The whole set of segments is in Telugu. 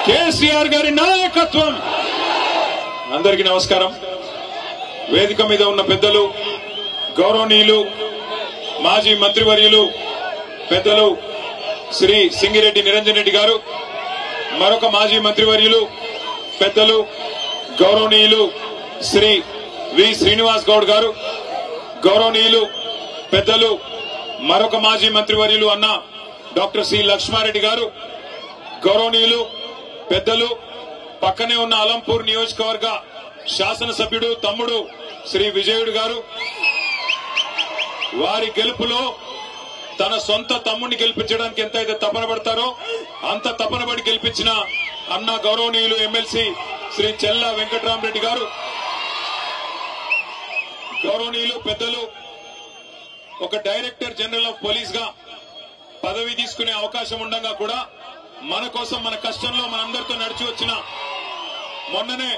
కేసీఆర్ గారి నాయకత్వం. అందరికీ నమస్కారం. వేదిక మీద ఉన్న పెద్దలు, గౌరవనీయులు, మాజీ మంత్రివర్యులు పెద్దలు శ్రీ సింగిరెడ్డి నిరంజన్ రెడ్డి గారు, మరొక మాజీ మంత్రివర్యులు పెద్దలు గౌరవనీయులు శ్రీ వి శ్రీనివాస్ గౌడ్ గారు, గౌరవనీయులు పెద్దలు మరొక మాజీ మంత్రివర్యులు అన్న డాక్టర్ సి లక్ష్మారెడ్డి గారు, గౌరవనీయులు పెద్దలు పక్కనే ఉన్న అలంపూర్ నియోజకవర్గ శాసనసభ్యుడు తమ్ముడు శ్రీ విజయుడు గారు, వారి గెలుపులో తన సొంత తమ్ముడిని గెలిపించడానికి ఎంతైతే తపన పడతారో అంత తపన పడి గెలిపించిన అన్న గౌరవనీయులు ఎమ్మెల్సీ శ్రీ చెల్ల వెంకటరామరెడ్డి గారు, గౌరవనీయులు పెద్దలు ఒక డైరెక్టర్ జనరల్ ఆఫ్ పోలీస్ గా పదవి తీసుకునే అవకాశం ఉండగా కూడా మన కోసం మన కష్టంలో మనందరితో నడిచి వచ్చిన, మొన్ననే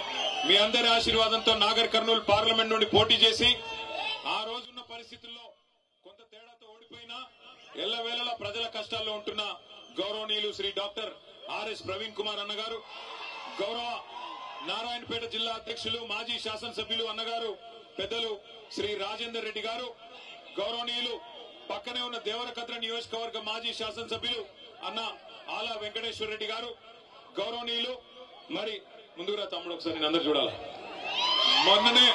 మీ అందరి ఆశీర్వాదంతో నాగర్ కర్నూలు పార్లమెంట్ నుండి పోటీ చేసి ఆ రోజున్న పరిస్థితుల్లో కొంత తేడాతో ఓడిపోయినా ఎల్లవేళలా ప్రజల కష్టాల్లో ఉంటున్న గౌరవనీయులు శ్రీ డాక్టర్ ఆర్ఎస్ ప్రవీణ్ కుమార్ అన్నగారు, గౌరవ నారాయణపేట జిల్లా అధ్యక్షులు మాజీ శాసనసభ్యులు అన్నగారు పెద్దలు శ్రీ రాజేందర్ రెడ్డి గారు, గౌరవనీయులు పక్కనే ఉన్న దేవరకద్ర నియోజకవర్గ మాజీ శాసనసభ్యులు అన్న ఆలా వెంకటేశ్వర రెడ్డి గారు, గౌరవనీయులు మరి ముందుగా తమ్ముడు ఒకసారి అందరు చూడాలి. మొన్ననే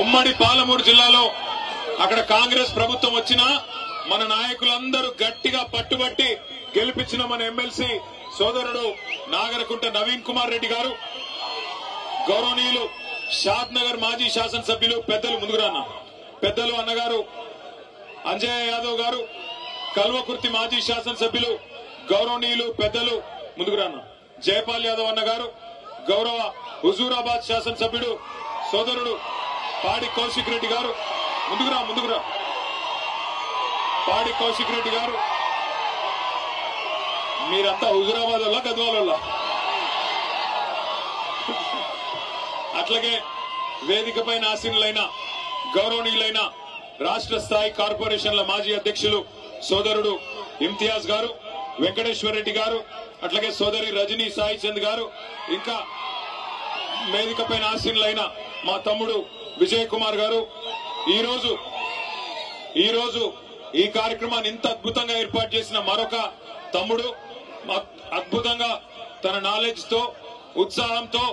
ఉమ్మడి పాలమూరు జిల్లాలో అక్కడ కాంగ్రెస్ ప్రభుత్వం వచ్చినా మన నాయకులందరూ గట్టిగా పట్టుబట్టి గెలిపించిన మన ఎమ్మెల్సీ సోదరుడు నాగరకుంట నవీన్ కుమార్ రెడ్డి గారు, గౌరవనీయులు షాద్ నగర్ మాజీ శాసనసభ్యులు పెద్దలు ముందుగా పెద్దలు అన్నగారు అంజయ్య యాదవ్ గారు, కల్వకుర్తి మాజీ శాసనసభ్యులు గౌరవనీయులు పెద్దలు ముందుగా జయపాల్ యాదవ్ అన్న గారు, గౌరవ హుజూరాబాద్ శాసనసభ్యుడు సోదరుడు పాడి కౌశిక్ రెడ్డి గారు, ముందుగురా పాడి కౌశిక్ రెడ్డి గారు, మీరంతా హుజూరాబాద్ వల్ల గద్వాల వల్ల. అట్లాగే వేదిక పైన ఆసీనులైన గౌరవనీయులైన రాష్ట్ర స్థాయి కార్పొరేషన్ల మాజీ అధ్యక్షులు సోదరుడు ఇమ్తియాజ్ గారు, వెంకటేశ్వర రెడ్డి గారు, అట్లాగే సోదరి రజనీ సాయి చంద్ గారు, ఇంకా వేదిక పైన ఆసీనులైన మా తమ్ముడు విజయ్ కుమార్ గారు, ఈ రోజు ఈ కార్యక్రమాన్ని ఇంత అద్భుతంగా ఏర్పాటు చేసిన మరొక తమ్ముడు, అద్భుతంగా తన నాలెడ్జ్ తో ఉత్సాహంతో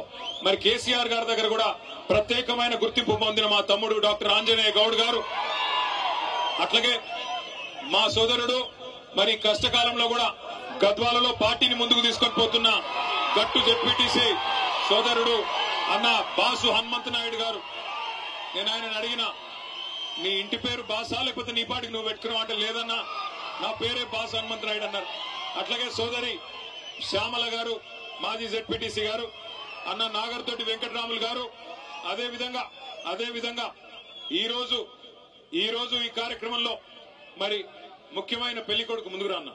మరి కేసీఆర్ గారి దగ్గర కూడా ప్రత్యేకమైన గుర్తింపు పొందిన మా తమ్ముడు డాక్టర్ ఆంజనేయ గౌడ్ గారు, అట్లాగే మా సోదరుడు మరి కష్టకాలంలో కూడా గద్వాలలో పార్టీని ముందుకు తీసుకొని పోతున్న గట్టు జెడ్పీటీసీ సోదరుడు అన్న బాసు హనుమంత నాయుడు గారు. నేను ఆయన అడిగిన, నీ ఇంటి పేరు బాసా లేకపోతే నీ పాటికి నువ్వు పెట్టుకున్నావు అంటే లేదన్నా, నా పేరే బాసు హనుమంత నాయుడు అన్నారు. అట్లాగే సోదరి శ్యామల గారు మాజీ జెడ్పీటీసీ గారు, అన్న నాగర్తోటి వెంకటరాములు గారు, అదేవిధంగా ఈ రోజు ఈ కార్యక్రమంలో మరి ముఖ్యమైన పెళ్లి కొడుకు ముందుకు రాన్న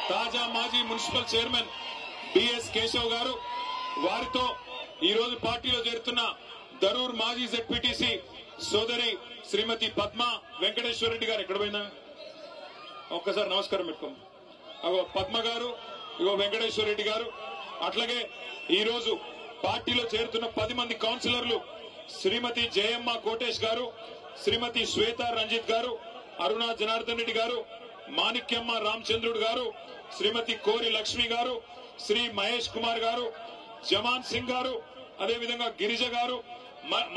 తాజా మాజీ మున్సిపల్ చైర్మన్ బిఎస్ కేశవ్ గారు, వారితో ఈ రోజు పార్టీలో చేరుతున్న దరూర్ మాజీ జెడ్పీటీసీ సోదరి శ్రీమతి పద్మ వెంకటేశ్వర రెడ్డి గారు. ఎక్కడ పోయిందా ఒక్కసారి నమస్కారం పెట్టుకోండి. అగో పద్మ గారు, ఇగో వెంకటేశ్వర రెడ్డి గారు. అట్లాగే ఈ రోజు పార్టీలో చేరుతున్న 10 మంది కౌన్సిలర్లు శ్రీమతి జయమ్మ కోటేష్ గారు, శ్రీమతి శ్వేత రంజిత్ గారు, అరుణా జనార్దన్ రెడ్డి గారు, మాణిక్యమ్మ రామచంద్రుడు గారు, శ్రీమతి కోరి లక్ష్మి గారు, శ్రీ మహేష్ కుమార్ గారు, జమాన్ సింగ్ గారు, అదేవిధంగా గిరిజ గారు,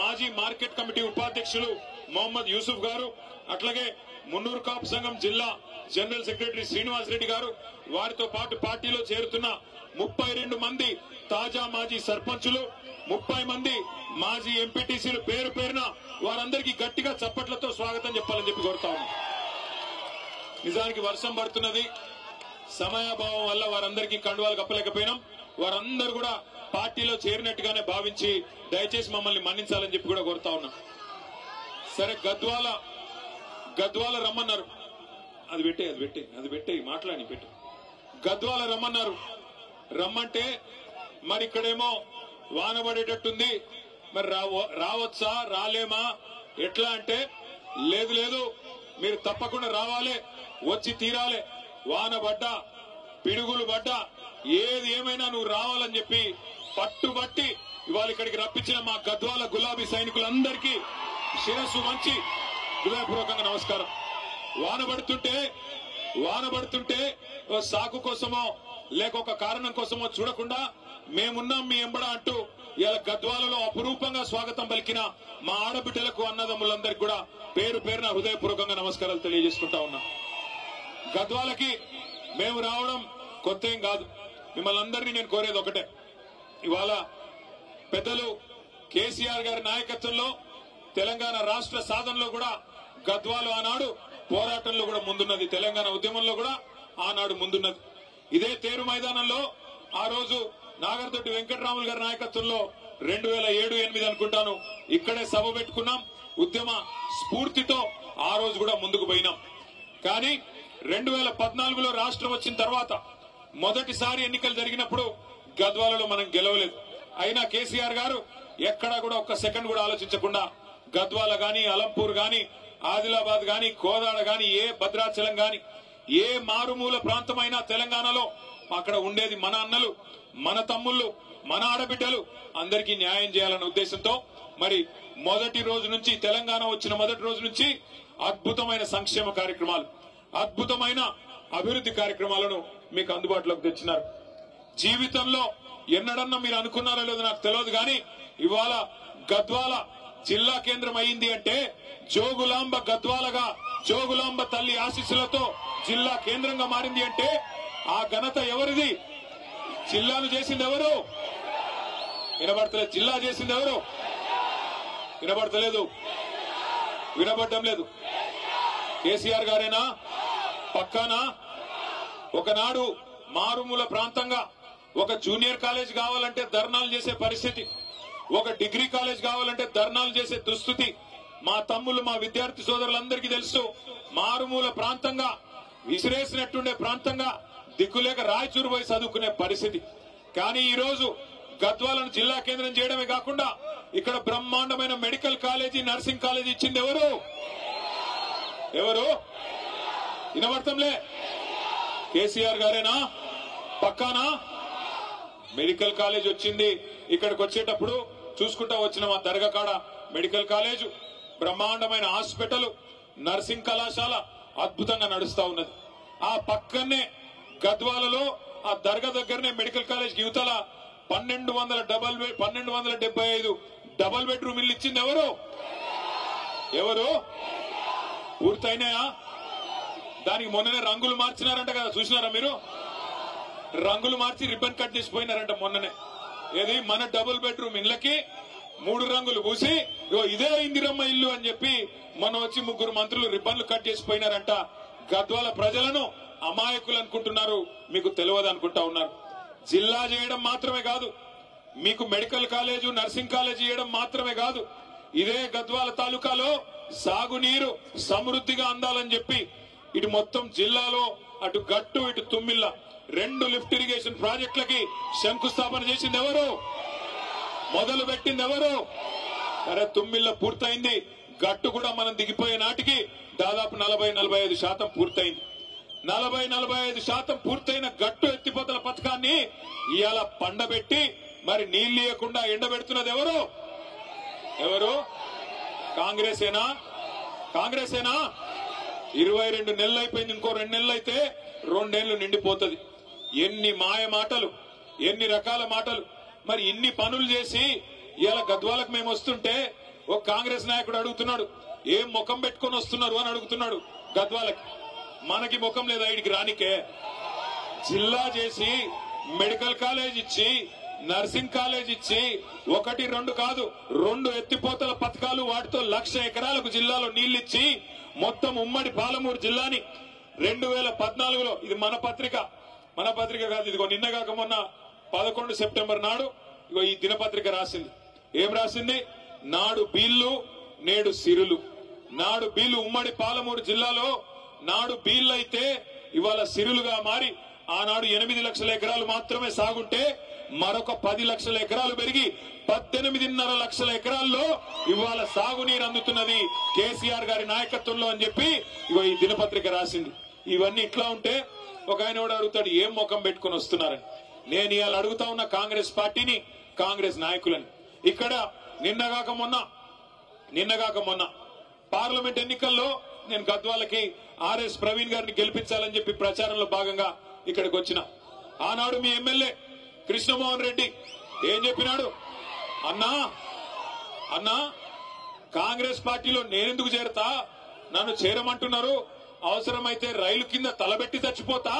మాజీ మార్కెట్ కమిటీ ఉపాధ్యక్షులు మొహమ్మద్ యూసుఫ్ గారు, అట్లాగే మున్నూరు కాపు సంఘం జిల్లా జనరల్ సెక్రటరీ శ్రీనివాస్ రెడ్డి గారు, వారితో పాటు పార్టీలో చేరుతున్న 32 మంది తాజా మాజీ సర్పంచులు, 30 మంది మాజీ ఎంపీటీసీలు పేరు పేరున వారందరికీ గట్టిగా చప్పట్లతో స్వాగతం చెప్పాలని చెప్పి కోరుతా ఉన్నాం. నిజానికి వర్షం పడుతున్నది, సమయాభావం వల్ల వారందరికీ కండువాలు కప్పలేకపోయినాం. వారందరూ కూడా పార్టీలో చేరినట్టుగానే భావించి దయచేసి మమ్మల్ని మన్నించాలని చెప్పి కూడా కోరుతా ఉన్నాం. సరే, గద్వాల రమ్మన్నారు, అది పెట్టే మాట్లాడి పెట్టు. గద్వాల రమ్మంటే మరి ఇక్కడేమో వాన పడేటట్టుంది, మరి రావచ్చా రాలేమా ఎట్లా అంటే, లేదు మీరు తప్పకుండా రావాలి, వచ్చి తీరాలి. వాన పడ్డా, పిడుగులు పడ్డా, ఏది ఏమైనా నువ్వు రావాలని చెప్పి పట్టుబట్టి ఇవాళ ఇక్కడికి రప్పించిన మా గద్వాల గులాబీ సైనికులందరికీ శిరస్సు వంచి హృదయపూర్వకంగా నమస్కారం. వాన పడుతుంటే సాకు కోసమో లేక ఒక కారణం కోసమో చూడకుండా మేమున్నాం మీ ఎంబడ అంటూ ఇలా గద్వాలలో అపురూపంగా స్వాగతం పలికిన మా ఆడబిడ్డలకు అన్నదమ్ములందరికీ కూడా పేరు పేరున హృదయపూర్వకంగా నమస్కారాలు తెలియజేసుకుంటా ఉన్నా. గద్వాలకి మేము రావడం కొత్త ఏం కాదు. మిమ్మల్ని అందరినీ నేను కోరేది ఒకటే, ఇవాళ పెద్దలు కేసీఆర్ గారి నాయకత్వంలో తెలంగాణ రాష్ట్ర సాధనలో కూడా గద్వాలు ఆనాడు పోరాటంలో కూడా ముందున్నది, తెలంగాణ ఉద్యమంలో కూడా ఆనాడు ముందున్నది. ఇదే తేరు మైదానంలో ఆ రోజు నాగర్దొడ్డి వెంకటరాములు గారి నాయకత్వంలో 2007-8 అనుకుంటాను ఇక్కడే సభ పెట్టుకున్నాం. ఉద్యమ స్ఫూర్తితో ఆ రోజు కూడా ముందుకు పోయినాం. కానీ 2014లో రాష్ట్రం వచ్చిన తర్వాత మొదటిసారి ఎన్నికలు జరిగినప్పుడు గద్వాలలో మనం గెలవలేదు. అయినా కేసీఆర్ గారు ఎక్కడా కూడా ఒక్క సెకండ్ కూడా ఆలోచించకుండా గద్వాల గాని, అలంపూర్ గాని, ఆదిలాబాద్ గాని, కోదాడ గాని, ఏ భద్రాచలం గాని, ఏ మారుమూల ప్రాంతమైనా తెలంగాణలో అక్కడ ఉండేది మన అన్నలు, మన తమ్ముళ్ళు, మన ఆడబిడ్డలు, అందరికీ న్యాయం చేయాలన్న ఉద్దేశంతో మరి మొదటి రోజు నుంచి, తెలంగాణ వచ్చిన మొదటి రోజు నుంచి అద్భుతమైన సంక్షేమ కార్యక్రమాలు, అద్భుతమైన అభివృద్ధి కార్యక్రమాలను మీకు అందుబాటులోకి తెచ్చినారు. జీవితంలో ఎన్నడన్నా మీరు అనుకున్నారో లేదో నాకు తెలియదు, కానీ ఇవాళ గద్వాల జిల్లా కేంద్రం అయింది అంటే జోగులాంబ గద్వాలగా, జోగులాంబ తల్లి ఆశీస్సులతో జిల్లా కేంద్రంగా మారింది అంటే ఆ ఘనత ఎవరిది? జిల్లాను చేసింది ఎవరు? వినబడతలేదు. జిల్లా చేసింది ఎవరు? వినబడతలేదు, వినబడటం లేదు. కేసీఆర్ గారేనా? పక్కానా? ఒకనాడు మారుమూల ప్రాంతంగా ఒక జూనియర్ కాలేజ్ కావాలంటే ధర్నాలు చేసే పరిస్థితి, ఒక డిగ్రీ కాలేజ్ కావాలంటే ధర్నాలు చేసే దుస్థితి మా తమ్ముళ్ళు, మా విద్యార్థి సోదరులందరికీ తెలుసు. మారుమూల ప్రాంతంగా, విసిరేసినట్టుండే ప్రాంతంగా దిక్కులేక రాయచూరు పోయి చదువుకునే పరిస్థితి. కానీ ఈ రోజు గద్వాలను జిల్లా కేంద్రం చేయడమే కాకుండా ఇక్కడ బ్రహ్మాండమైన మెడికల్ కాలేజీ, నర్సింగ్ కాలేజీ ఇచ్చింది ఎవరు? ఎవరు? వినబడతంలే. కేసీఆర్ గారేనా? పక్కానా? మెడికల్ కాలేజ్ వచ్చింది. ఇక్కడికి వచ్చేటప్పుడు చూసుకుంటా వచ్చిన మా దర్గా కాడ మెడికల్ కాలేజు, బ్రహ్మాండమైన హాస్పిటల్, నర్సింగ్ కళాశాల అద్భుతంగా నడుస్తా ఉన్నది. ఆ పక్కనే గద్వాలలో ఆ దర్గా దగ్గరనే మెడికల్ కాలేజ్ యువతల 1275 డబల్ బెడ్రూమ్ ఇల్లు ఇచ్చింది ఎవరు? ఎవరు? పూర్తయినాయా? దానికి మొన్ననే రంగులు మార్చినారంట కదా, చూసినారా మీరు? రంగులు మార్చి రిబ్బన్ కట్ చేసిపోయినారంట మొన్ననే. ఏది? మన డబుల్ బెడ్రూమ్ ఇళ్లకి 3 రంగులు పూసి ఇదే ఇందిరమ్మ ఇల్లు అని చెప్పి మొన్న వచ్చి 3 మంత్రులు రిబ్బన్లు కట్ చేసిపోయినారంట. గద్వాల ప్రజలను అమాయకులు అనుకుంటున్నారు, మీకు తెలియదు అనుకుంటా ఉన్నారు. జిల్లా చేయడం మాత్రమే కాదు, మీకు మెడికల్ కాలేజు, నర్సింగ్ కాలేజీ చేయడం మాత్రమే కాదు, ఇదే గద్వాల తాలూకాలో సాగునీరు సమృద్ధిగా అందాలని చెప్పి ఇటు మొత్తం జిల్లాలో అటు గట్టు ఇటు తుమ్మిళ్ళ 2 లిఫ్ట్ ఇరిగేషన్ ప్రాజెక్టులకి శంకుస్థాపన చేసింది ఎవరు? మొదలు పెట్టింది ఎవరు? సరే, తుమ్మిళ్ళ పూర్తయింది. గట్టు కూడా మనం దిగిపోయే నాటికి దాదాపు 40-45% పూర్తయింది. 40-45% పూర్తయిన గట్టు ఎత్తిపోతల పథకాన్ని ఇవాళ పండబెట్టి మరి నీళ్లు ఇవ్వకుండా ఎండబెడుతున్నది ఎవరు? ఎవరు? కాంగ్రెసేనా? కాంగ్రెసేనా? 22 నెలలు అయిపోయింది, ఇంకో 2 నెలలు అయితే 2 ఏళ్లు నిండిపోతుంది. ఎన్ని మాయ మాటలు, ఎన్ని రకాల మాటలు. మరి ఇన్ని పనులు చేసి ఇవాళ గద్వాలకు మేము వస్తుంటే ఒక కాంగ్రెస్ నాయకుడు అడుగుతున్నాడు, ఏం ముఖం పెట్టుకొని వస్తున్నారు అని అడుగుతున్నాడు గద్వాలకి. మనకి ముఖం లేదా ఇడికి రానికే? జిల్లా చేసి మెడికల్ కాలేజ్ ఇచ్చి, నర్సింగ్ కాలేజ్ ఇచ్చి 1-2 కాదు 2 ఎత్తిపోతల పథకాలు, వాటితో 1,00,000 ఎకరాలకు జిల్లాలో నీళ్లిచ్చి మొత్తం ఉమ్మడి పాలమూరు జిల్లాని 2014లో, ఇది మన పత్రిక కాదు, ఇదిగో నిన్న కాక మొన్న 11 సెప్టెంబర్ నాడు ఇగో ఈ దినపత్రిక రాసింది. ఏం రాసింది? నాడు బీళ్లు నేడు సిరులు. నాడు బీళ్లు ఉమ్మడి పాలమూరు జిల్లాలో నాడు బీళ్లు అయితే ఇవాళ సిరులుగా మారి ఆనాడు 8 లక్షల ఎకరాలు మాత్రమే సాగుంటే మరొక 10 లక్షల ఎకరాలు పెరిగి 18.5 లక్షల ఎకరాల్లో ఇవాళ సాగునీరు అందుతున్నది కేసీఆర్ గారి నాయకత్వంలో అని చెప్పి ఇగో ఈ దినపత్రిక రాసింది. ఇవన్నీ ఇట్లా ఉంటే ఒక ఆయన కూడా అడుగుతాడు, ఏం ముఖం పెట్టుకుని వస్తున్నారని. నేను ఇవాళ అడుగుతా ఉన్న కాంగ్రెస్ పార్టీని, కాంగ్రెస్ నాయకులని, ఇక్కడ నిన్నగాక మొన్న పార్లమెంట్ ఎన్నికల్లో నేను గద్వాలకి ఆర్ఎస్ ప్రవీణ్ గారిని గెలిపించాలని చెప్పి ప్రచారంలో భాగంగా ఇక్కడికి వచ్చిన. ఆనాడు మీ ఎమ్మెల్యే కృష్ణమోహన్ రెడ్డి ఏం చెప్పినాడు? అన్నా కాంగ్రెస్ పార్టీలో నేనెందుకు చేరతా, నన్ను చేరమంటున్నారు, అవసరమైతే రైలు కింద తలబెట్టి చచ్చిపోతా,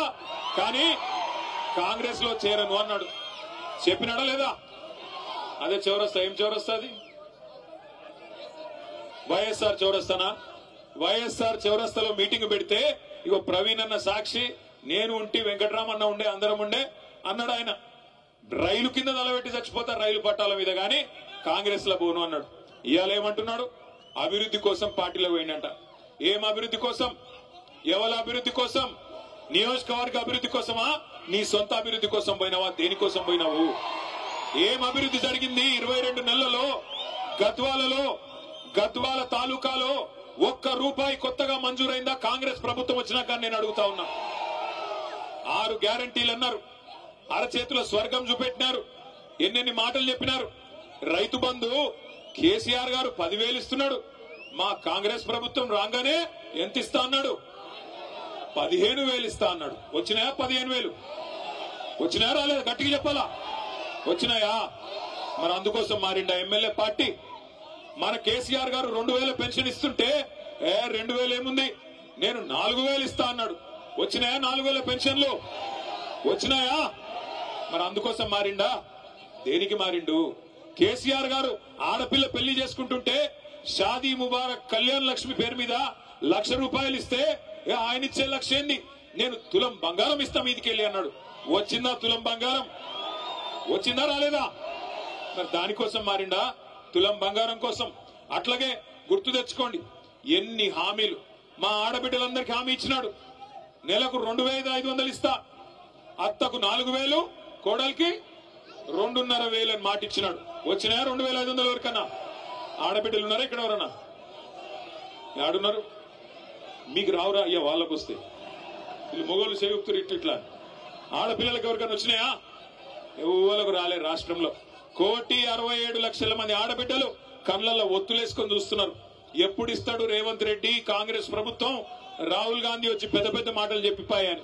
కానీ కాంగ్రెస్ లో చేరను అన్నాడు. చెప్పినాడా లేదా? అదే చౌరస్తా. ఏం చౌరస్తా అది? వైఎస్ఆర్ చౌరస్తానా? వైఎస్ఆర్ చౌరస్తాలో మీటింగ్ పెడితే ఇగో ప్రవీణ్ అన్న సాక్షి, నేను ఉంటే వెంకటరామన్న ఉండే, అందరం ఉండే అన్నాడు. ఆయన రైలు కింద తలబెట్టి చచ్చిపోతా రైలు పట్టాల మీద, గాని కాంగ్రెస్ లో పోను అన్నాడు. ఇవాళ ఏమంటున్నాడు? అభివృద్ధి కోసం పార్టీలో పోయిందంట. ఏం అభివృద్ధి కోసం? ఎవరి అభివృద్ధి కోసం? నియోజకవర్గ అభివృద్ధి కోసమా? నీ సొంత అభివృద్ధి కోసం పోయినావా? దేనికోసం పోయినావు? ఏం అభివృద్ధి జరిగింది 22 నెలలలో? గద్వాల తాలూకాలో ₹1 కొత్తగా మంజూరైందా కాంగ్రెస్ ప్రభుత్వం వచ్చినాక? నేను అడుగుతా ఉన్నా. 6 గ్యారంటీలు అన్నారు, అరచేతిలో స్వర్గం చూపెట్టినారు, ఎన్నెన్ని మాటలు చెప్పినారు. రైతు బంధు కేసీఆర్ గారు 10,000 ఇస్తున్నాడు. మా కాంగ్రెస్ ప్రభుత్వం రాగానే ఎంత ఇస్తా అన్నాడు? 15,000 ఇస్తా అన్నాడు. వచ్చినాయా 15,000? వచ్చినాయా రాలేదు? గట్టిగా చెప్పాలా? వచ్చినాయా? మరి అందుకోసం మారిండా ఎమ్మెల్యే పార్టీ? మన కేసీఆర్ గారు 2,000 పెన్షన్ ఇస్తుంటే 2,000 ఏముంది, నేను 4,000 ఇస్తా అన్నాడు. వచ్చినాయా 4,000 పెన్షన్లు? వచ్చినాయా? మరి అందుకోసం మారిండా? దేనికి మారిండు? కేసీఆర్ గారు ఆడపిల్ల పెళ్లి చేసుకుంటుంటే షాదీ ముబారక్ కళ్యాణ్ లక్ష్మి పేరు మీద ₹1,00,000 ఇస్తే ఆయన ఇచ్చే లక్ష ఏంది, నేను తులం బంగారం ఇస్తా మీదికెళ్ళి అన్నాడు. వచ్చిందా తులం బంగారం? వచ్చిందా రాలేదా? మరి దానికోసం మారిండా? తులం బంగారం కోసం. అట్లాగే గుర్తు తెచ్చుకోండి, ఎన్ని హామీలు మా ఆడబిడ్డలందరికీ హామీ ఇచ్చినాడు. నెలకు 2,500 ఇస్తా, అత్తకు 4,000, కోడలికి 2,500 అని మాట ఇచ్చినాడు. వచ్చినాయా 2,500 ఎవరికన్నా? ఆడబిడ్డలు ఉన్నారా ఇక్కడ? ఎవరన్నా ఆడున్నారు? మీకు రావురా అయ్యా? వాళ్ళకు వస్తే వీళ్ళు మొగోళ్ళు సేవకుతారు ఇట్లా. ఆడపిల్లలకు ఎవరికన్నా వచ్చినాయా? ఎవరికి రాలే. రాష్ట్రంలో 1,67,00,000 మంది ఆడబిడ్డలు కళ్ళల్లో ఒత్తులేసుకొని చూస్తున్నారు. ఎప్పుడు ఇస్తాడు రేవంత్ రెడ్డి కాంగ్రెస్ ప్రభుత్వం? రాహుల్ గాంధీ వచ్చి పెద్ద పెద్ద మాటలు చెప్పిపోయాయని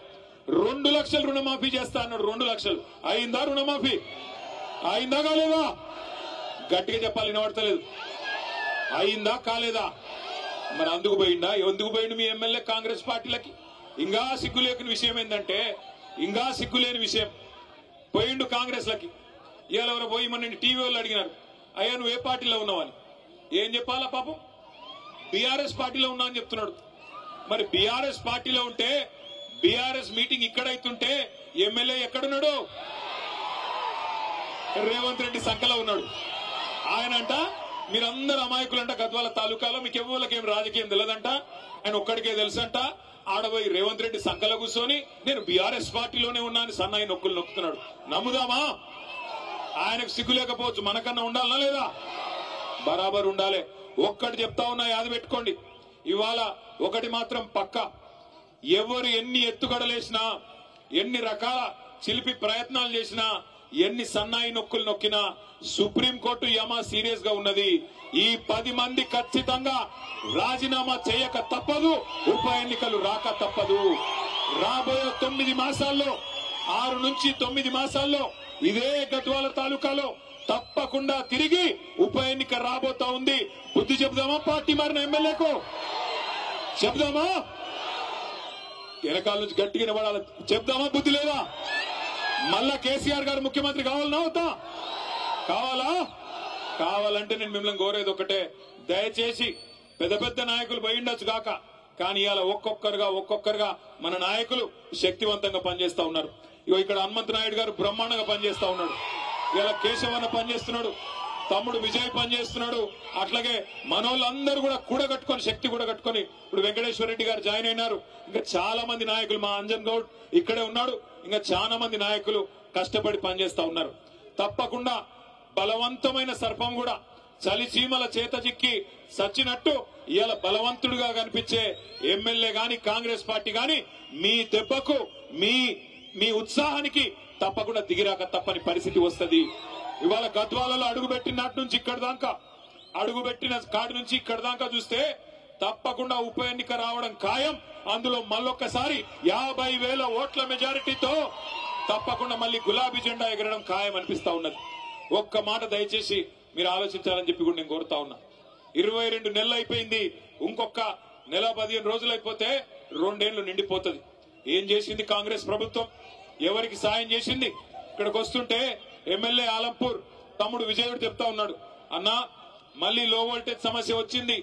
2 లక్షలు రుణమాఫీ చేస్తా అన్నాడు. 2 లక్షలు అయిందా? రుణమాఫీ అయిందా కాలేదా? గట్టిగా చెప్పాలి, వినబడతలేదు. అయిందా కాలేదా? మరి అందుకు పోయిందా? ఎందుకు పోయిండు మీ ఎమ్మెల్యే కాంగ్రెస్ పార్టీలకి? ఇంకా సిగ్గులేని విషయం ఏంటంటే, ఇంకా సిగ్గులేని విషయం, పోయిండు కాంగ్రెస్ లకి. ఇవాళ ఎవరో పోయి మన టీవీ వాళ్ళు అడిగినారు, అయ్యా నువ్వు ఏ పార్టీలో ఉన్నావని. ఏం చెప్పాలా పాపం? బీఆర్ఎస్ పార్టీలో ఉన్నా అని చెప్తున్నాడు. మరి బీఆర్ఎస్ పార్టీలో ఉంటే బీఆర్ఎస్ మీటింగ్ ఇక్కడైతుంటే ఎమ్మెల్యే ఎక్కడున్నాడు? రేవంత్ రెడ్డి సంకలో ఉన్నాడు. ఆయనంట మీరందరూ అమాయకులంట, గద్వాల తాలూకాలో మీకు ఎవరికేం రాజకీయం తెలియదంట, ఆయన ఒక్కడికే తెలుసంట. ఆడబోయి రేవంత్ రెడ్డి సంకలో కూర్చొని నేను బీఆర్ఎస్ పార్టీలోనే ఉన్నా అని సన్నాయి నొక్కులు నొక్కుతున్నాడు. నమ్ముదామా? ఆయనకు సిగ్గు లేకపోవచ్చు, మనకన్నా ఉండాలనా లేదా? బరాబర్ ఉండాలి. ఒక్కటి చెప్తా ఉన్నా, యాద పెట్టుకోండి. ఇవాళ ఒకటి మాత్రం పక్కా, ఎవరు ఎన్ని ఎత్తుగడలేసినా, ఎన్ని రకాల చిలిపి ప్రయత్నాలు చేసినా, ఎన్ని సన్నాయి నొక్కులు నొక్కినా సుప్రీంకోర్టు యమా సీరియస్ గా ఉన్నది. ఈ 10 మంది ఖచ్చితంగా రాజీనామా చేయక తప్పదు, ఉప ఎన్నికలు రాక తప్పదు. రాబోయే 9 మాసాల్లో 6 నుంచి 9 మాసాల్లో ఇదే గద్వాల తాలూకాలో తప్పకుండా తిరిగి ఉప ఎన్నిక రాబోతా ఉంది. బుద్ధి చెబుదామా పార్టీ మారిన ఎమ్మెల్యేకు? చెబుదామా? వెనకాల నుంచి గట్టిగా నిలబడాలి. చెప్దామా? బుద్ధి లేదా? మళ్ళా కేసీఆర్ గారు ముఖ్యమంత్రి కావాలన్నా అవుతా? కావాలా? కావాలంటే నేను మిమ్మల్ని కోరేది ఒకటే, దయచేసి పెద్ద పెద్ద నాయకులు పోయిండొచ్చు కాక, కానీ ఇవాళ ఒక్కొక్కరుగా మన నాయకులు శక్తివంతంగా పనిచేస్తా ఉన్నారు. ఇగో ఇక్కడ హనుమంత్ నాయుడు గారు బ్రహ్మాండంగా పనిచేస్తా ఉన్నాడు. ఇవాళ కేశవన్న పనిచేస్తున్నాడు, తమ్ముడు విజయ్ పనిచేస్తున్నాడు. అట్లాగే మనోళ్ళందరూ కూడా కూడగట్టుకొని, శక్తి కూడగట్టుకొని ఇప్పుడు వెంకటేశ్వర రెడ్డి గారు జాయిన్ అయినారు. ఇంకా చాలా మంది నాయకులు, మా అంజన్ గౌడ్ ఇక్కడే ఉన్నాడు, ఇంకా చాలా మంది నాయకులు కష్టపడి పనిచేస్తా ఉన్నారు. తప్పకుండా బలవంతమైన సర్పం కూడా చలి చీమల చేత చిక్కి సచ్చినట్టు ఇవాళ బలవంతుడుగా కనిపించే ఎమ్మెల్యే గాని కాంగ్రెస్ పార్టీ గాని మీ దెబ్బకు, మీ ఉత్సాహానికి తప్పకుండా దిగిరాక తప్పని పరిస్థితి వస్తుంది. ఇవాళ గద్వాలలో అడుగుపెట్టిన నాటి నుంచి ఇక్కడ దాకా, అడుగుపెట్టిన కాడి నుంచి ఇక్కడ దాకా చూస్తే తప్పకుండా ఉప ఎన్నిక రావడం ఖాయం. అందులో మళ్ళొక్కసారి 50,000 ఓట్ల మెజారిటీతో తప్పకుండా మళ్ళీ గులాబీ జెండా ఎగరడం ఖాయం అనిపిస్తా ఉన్నది. ఒక్క మాట దయచేసి మీరు ఆలోచించాలని చెప్పి కూడా నేను కోరుతా ఉన్నా. 22 నెలలు అయిపోయింది, ఇంకొక నెల 15 రోజులు అయిపోతే 2 ఏళ్లు నిండిపోతుంది. ఏం చేసింది కాంగ్రెస్ ప్రభుత్వం? ఎవరికి సాయం చేసింది? ఇక్కడికి వస్తుంటే ఎమ్మెల్యే ఆలంపూర్ తమ్ముడు విజయుడు చెప్తా ఉన్నాడు, అన్నా మళ్ళీ లో వోల్టేజ్ సమస్య వచ్చింది,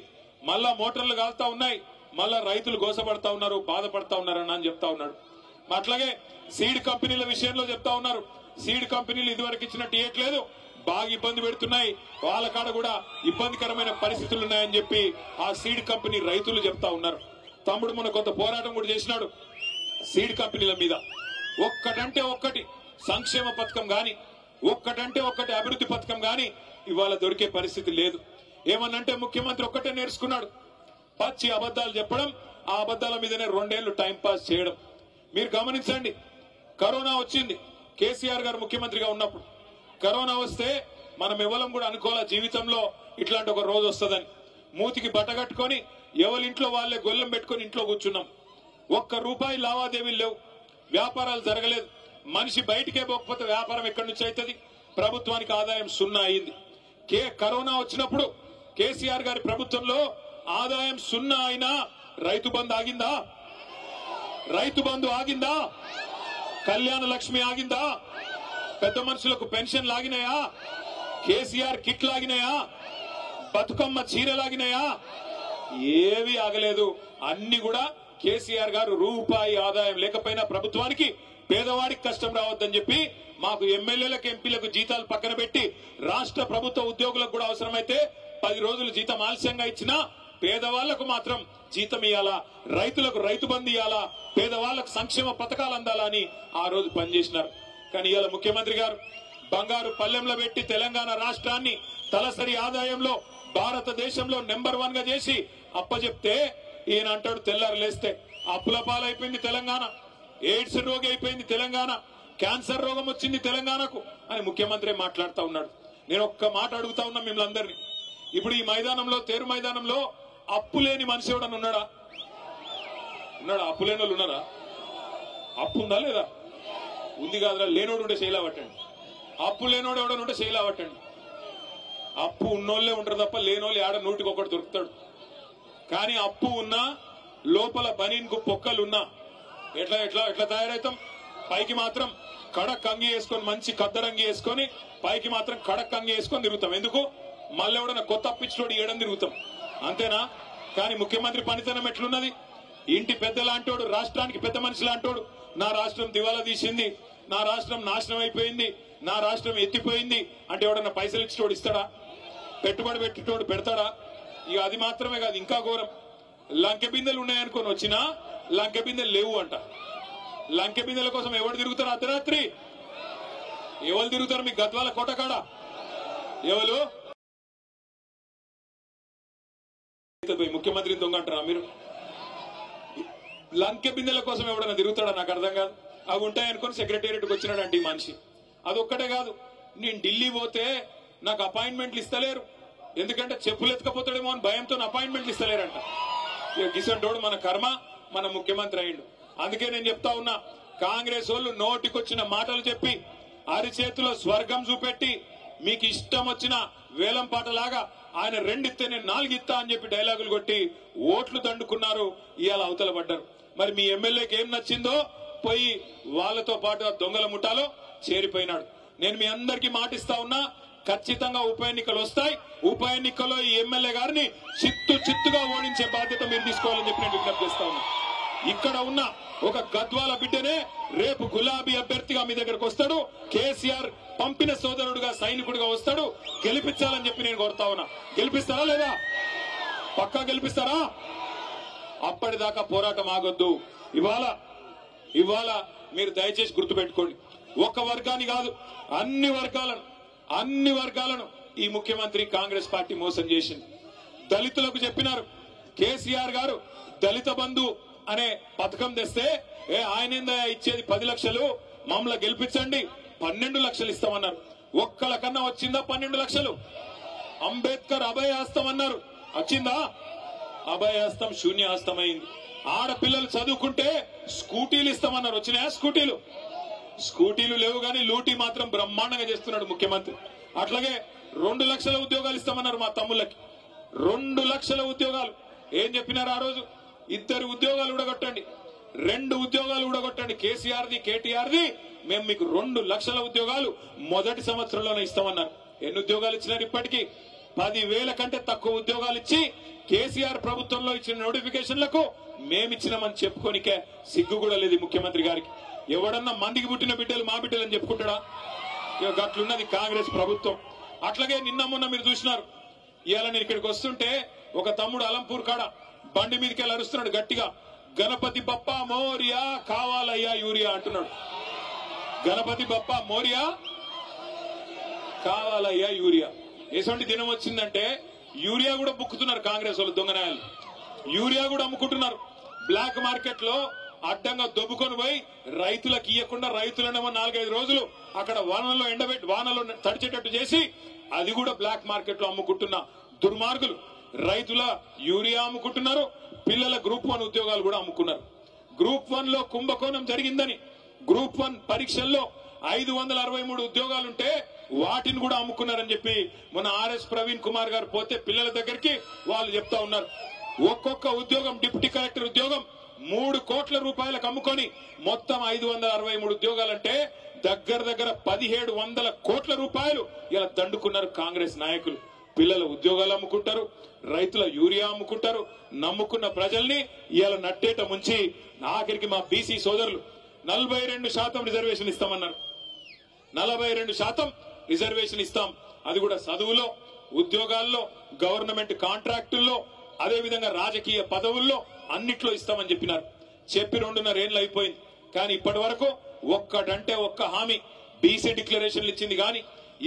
మళ్ళా మోటార్లు కాలుతా ఉన్నాయి, మళ్ళా రైతులు గోసపడతా ఉన్నారు, బాధపడతా ఉన్నారన్న అని చెప్తా ఉన్నాడు. అట్లాగే సీడ్ కంపెనీల విషయంలో చెప్తా ఉన్నారు, సీడ్ కంపెనీలు ఇదివరకు ఇచ్చినట్టు ఇవ్వట్లేదు, బాగా ఇబ్బంది పెడుతున్నాయి, వాళ్ళ కాడ కూడా ఇబ్బందికరమైన పరిస్థితులు ఉన్నాయని చెప్పి ఆ సీడ్ కంపెనీ రైతులు చెప్తా ఉన్నారు. తమ్ముడు మొన్న కొంత పోరాటం కూడా చేసినాడు సీడ్ కంపెనీల మీద. ఒక్కటంటే ఒక్కటి సంక్షేమ పథకం గాని, ఒక్కటంటే ఒక్కటి అభివృద్ధి పథకం గాని ఇవాళ దొరికే పరిస్థితి లేదు. ఏమన్నంటే ముఖ్యమంత్రి ఒక్కటే నేర్చుకున్నాడు, పచ్చి అబద్దాలు చెప్పడం, ఆ అబద్దాల మీదనే 2 ఏళ్లు టైం పాస్ చేయడం. మీరు గమనించండి, కరోనా వచ్చింది కేసీఆర్ గారు ముఖ్యమంత్రిగా ఉన్నప్పుడు. కరోనా వస్తే మనం ఎవరం కూడా అనుకోవాల జీవితంలో ఇట్లాంటి ఒక రోజు వస్తుందని. మూతికి బట్ట కట్టుకొని ఎవరి ఇంట్లో వాళ్ళే గొల్లెం పెట్టుకొని ఇంట్లో కూర్చున్నాం. ₹1 లావాదేవీలు లేవు, వ్యాపారాలు జరగలేదు. మనిషి బయటికే పోకపోతే వ్యాపారం ఎక్కడి నుంచి అవుతుంది? ప్రభుత్వానికి ఆదాయం 0 అయింది. కరోనా వచ్చినప్పుడు కేసీఆర్ గారి ప్రభుత్వంలో ఆదాయం 0 అయినా రైతు బంధు ఆగిందా? రైతు బంధు ఆగిందా? కళ్యాణ లక్ష్మి ఆగిందా? పెద్ద మనుషులకు పెన్షన్ లాగినాయా? కేసీఆర్ కిట్ లాగినాయా? బతుకమ్మ చీరలాగినాయా? ఏవి ఆగలేదు. అన్ని కూడా కేసీఆర్ గారు రూపాయి ఆదాయం లేకపోయినా ప్రభుత్వానికి పేదవాడికి కష్టం రావద్దని చెప్పి మాకు ఎమ్మెల్యేలకు ఎంపీలకు జీతాలు పక్కన పెట్టి రాష్ట్ర ప్రభుత్వ ఉద్యోగులకు కూడా అవసరమైతే 10 రోజులు జీతం ఆలస్యంగా ఇచ్చినా పేదవాళ్లకు మాత్రం జీతం ఇవ్వాలా, రైతులకు రైతు బంధు ఇవ్వాలా, పేదవాళ్లకు సంక్షేమ పథకాలు అందాలా అని ఆ రోజు పనిచేసినారు. కానీ ఇవాళ ముఖ్యమంత్రి గారు బంగారు పల్లెంలో పెట్టి తెలంగాణ రాష్ట్రాన్ని తలసరి ఆదాయంలో భారతదేశంలో నెంబర్ 1 గా చేసి అప్పచెప్తే ఈయన అంటాడు తెల్లారు లేస్తే అప్పుల పాలైపోయింది తెలంగాణ, ఎయిడ్స్ రోగి అయిపోయింది తెలంగాణ, క్యాన్సర్ రోగం వచ్చింది తెలంగాణకు అని ముఖ్యమంత్రి మాట్లాడుతా ఉన్నాడు. నేను ఒక్క మాట అడుగుతా ఉన్నా మిమ్మల్ని అందరినీ, ఇప్పుడు ఈ మైదానంలో తేరు మైదానంలో అప్పు లేని మనిషి ఎవడన్నా ఉన్నాడా? అప్పు లేని వాళ్ళు ఉన్నారా? అప్పు ఉందా లేదా? ఉంది కాదురా. లేనోడు ఉంటే శైలా పట్టండి. అప్పు లేనోడు ఎవడన్నా ఉంటే శైలా పట్టండి. అప్పు ఉన్నోళ్లే ఉంటారు తప్ప లేనోళ్ళు ఆడ 100కి 1 దొరుకుతాడు. కానీ అప్పు ఉన్నా లోపల బనీన్కు పొక్కలున్నా ఎట్లా ఎట్లా ఎట్లా తయారవుతాం? పైకి మాత్రం కడక్ అంగి వేసుకొని మంచి కద్దరంగి వేసుకొని పైకి మాత్రం కడక్ అంగి వేసుకొని తిరుగుతాం. ఎందుకు? మళ్ళీ ఎవడన్నా కొత్త అప్పిచ్చినోడు ఏడని తిరుగుతాం, అంతేనా? కానీ ముఖ్యమంత్రి పనితనం ఎట్లున్నది? ఇంటి పెద్ద లాంటోడు, రాష్ట్రానికి పెద్ద మనిషి లాంటోడు, నా రాష్ట్రం దివాలా తీసింది, నా రాష్ట్రం నాశనం అయిపోయింది, నా రాష్ట్రం ఎత్తిపోయింది అంటే ఎవడన్నా పైసలు ఇచ్చినోడు ఇస్తాడా? పెట్టుబడి పెట్టేటోడు పెడతాడా? ఇక అది మాత్రమే కాదు, ఇంకా ఘోరం, లంకె బిందెలు ఉన్నాయనుకొని వచ్చినా లంకె బిందెలు లేవు అంట. లంకె బిందెల కోసం ఎవరు తిరుగుతారు? అర్ధరాత్రి ఎవరు తిరుగుతారు? మీ గద్వాల కోటకాడ ఎవరు? ముఖ్యమంత్రిని దొంగ అంటారా మీరు? లంకె బిందెల కోసం ఎవడన్నా తిరుగుతాడా? నాకు అర్థం కాదు. అవి ఉంటాయనుకొని సెక్రటేరియట్కి వచ్చినాడంటే ఈ మనిషి. అదొక్కటే కాదు, నేను ఢిల్లీ పోతే నాకు అపాయింట్మెంట్లు ఇస్తలేరు, ఎందుకంటే చెప్పులు ఎత్తుకపోతాడేమో అని భయంతో అపాయింట్మెంట్లు ఇస్తలేరంట. ఇక గిసంటోడు మన కర్మ, మన ముఖ్యమంత్రి అయ్యిండు. అందుకే నేను చెప్తా ఉన్నా, కాంగ్రెస్ వాళ్ళు నోటికొచ్చిన మాటలు చెప్పి అరిచేతిలో స్వర్గం చూపెట్టి మీకు ఇష్టం వచ్చిన వేలం పాటలాగా ఆయన 2 ఇస్తే నేను 4 ఇస్తా అని చెప్పి డైలాగులు కొట్టి ఓట్లు దండుకున్నారు. ఇవాళ అవతల పడ్డారు. మరి మీ ఎమ్మెల్యేకి ఏం నచ్చిందో పోయి వాళ్ళతో పాటు దొంగల ముఠాలో చేరిపోయినాడు. నేను మీ అందరికీ మాటిస్తా ఉన్నా, ఖచ్చితంగా ఉప ఎన్నికలు వస్తాయి. ఉప ఎన్నికల్లో ఈ ఎమ్మెల్యే గారిని చిత్తుగా ఓడించే బాధ్యత మీరు తీసుకోవాలని చెప్పి నేను విజ్ఞప్తి చేస్తా ఉన్నా. ఇక్కడ ఉన్న ఒక గద్వాల బిడ్డనే రేపు గులాబీ అభ్యర్థిగా మీ దగ్గరకు వస్తాడు, కేసీఆర్ పంపిన సోదరుడుగా సైనికుడిగా వస్తాడు. గెలిపించాలని చెప్పి నేను కోరుతా ఉన్నా. గెలిపిస్తారా లేదా? పక్కా గెలిపిస్తారా? అప్పటిదాకా పోరాటం ఆగొద్దు. ఇవాళ మీరు దయచేసి గుర్తుపెట్టుకోండి, ఒక వర్గాన్ని కాదు అన్ని వర్గాలను ఈ ముఖ్యమంత్రి కాంగ్రెస్ పార్టీ మోసం చేసింది. దళితులకు చెప్పినారు, కేసీఆర్ గారు దళిత బంధు అనే పథకం తెస్తే ఆయనేందా ఇచ్చేది 10 లక్షలు, మమ్మల్ని గెలిపించండి 12 లక్షలు ఇస్తామన్నారు. ఒక్కళ్ళకన్నా వచ్చిందా 12 లక్షలు? అంబేద్కర్ అభయహస్తం అన్నారు, వచ్చిందా? అభయహస్తం శూన్యహస్తమైంది. ఆడపిల్లలు చదువుకుంటే స్కూటీలు ఇస్తామన్నారు, వచ్చినాయా స్కూటీలు? స్కూటీలు లేవు గానీ లూటీ మాత్రం బ్రహ్మాండంగా చేస్తున్నాడు ముఖ్యమంత్రి. అట్లాగే 2 లక్షల ఉద్యోగాలు ఇస్తామన్నారు మా తమ్ముళ్ళకి. 2 లక్షల ఉద్యోగాలు ఏం చెప్పినారు ఆ రోజు? 2 ఉద్యోగాలు ఊడగొట్టండి, 2 ఉద్యోగాలు ఊడగొట్టండి, కేసీఆర్ది కేటీఆర్ది, మేము మీకు 2 లక్షల ఉద్యోగాలు మొదటి సంవత్సరంలోనే ఇస్తామన్నారు. ఎన్ని ఉద్యోగాలు ఇచ్చినారు? ఇప్పటికీ 10,000 కంటే తక్కువ ఉద్యోగాలు ఇచ్చి కేసీఆర్ ప్రభుత్వంలో ఇచ్చిన నోటిఫికేషన్లకు మేమిచ్చినామని చెప్పుకోనికే సిగ్గు కూడా లేదు ముఖ్యమంత్రి గారికి. ఎవడన్నా మందికి పుట్టిన బిడ్డలు మా బిడ్డలు అని చెప్పుకుంటాడా? గట్లున్నది కాంగ్రెస్ ప్రభుత్వం. అట్లాగే నిన్న మొన్న మీరు చూసినారు, ఇవాళ నేను ఇక్కడికి వస్తుంటే ఒక తమ్ముడు అలంపూర్ కాడ బండి మీదకి వెళ్ళి అరుస్తున్నాడు గట్టిగా, గణపతి బప్ప మోరియా కావాలయ్యా యూరియా అంటున్నాడు. గణపతి బప్ప మోరియా కావాలయ్యా యూరియా. ఎటువంటి దినం వచ్చిందంటే యూరియా కూడా బుక్కుతున్నారు కాంగ్రెస్ వాళ్ళు, దొంగనాయాలు. యూరియా కూడా అమ్ముకుంటున్నారు బ్లాక్ మార్కెట్ లో. అడ్డంగా దొబ్బుకొని పోయి రైతులకు ఇవ్వకుండా రైతులనేమో 4-5 రోజులు అక్కడ వానలో ఎండబెట్టి వానలో తడిచేటట్టు చేసి అది కూడా బ్లాక్ మార్కెట్ లో అమ్ముకుంటున్న దుర్మార్గులు రైతుల యూరియా అమ్ముకుంటున్నారు. పిల్లల గ్రూప్ 1 ఉద్యోగాలు కూడా అమ్ముకున్నారు. గ్రూప్ 1 లో కుంభకోణం జరిగిందని గ్రూప్ 1 పరీక్షల్లో 563 ఉద్యోగాలుంటే వాటిని కూడా అమ్ముకున్నారని చెప్పి మన ఆర్ఎస్ ప్రవీణ్ కుమార్ గారు పోతే పిల్లల దగ్గరికి వాళ్ళు చెప్తా ఉన్నారు. ఒక్కొక్క ఉద్యోగం డిప్యూటీ కలెక్టర్ ఉద్యోగం 3 కోట్ల రూపాయలకు అమ్ముకొని మొత్తం 563 ఉద్యోగాలంటే దగ్గర 1700 కోట్ల రూపాయలు ఇలా దండుకున్నారు కాంగ్రెస్ నాయకులు. పిల్లల ఉద్యోగాలు అమ్ముకుంటారు, రైతుల యూరియా అమ్ముకుంటారు, నమ్ముకున్న ప్రజల్ని ఇలా నట్టేట ముంచి ఆఖరికి మా బీసీ సోదరులు 42% రిజర్వేషన్ ఇస్తామన్నారు. 42% రిజర్వేషన్ ఇస్తాం, అది కూడా చదువులో, ఉద్యోగాల్లో, గవర్నమెంట్ కాంట్రాక్టుల్లో, అదేవిధంగా రాజకీయ పదవుల్లో అన్నిట్లో ఇస్తామని చెప్పినారు. చెప్పి 2.5 ఏళ్ళు అయిపోయింది. కానీ ఇప్పటి వరకు ఒక్కటంటే ఒక్క హామీ, బీసీ డిక్లరేషన్లు ఇచ్చింది గాని,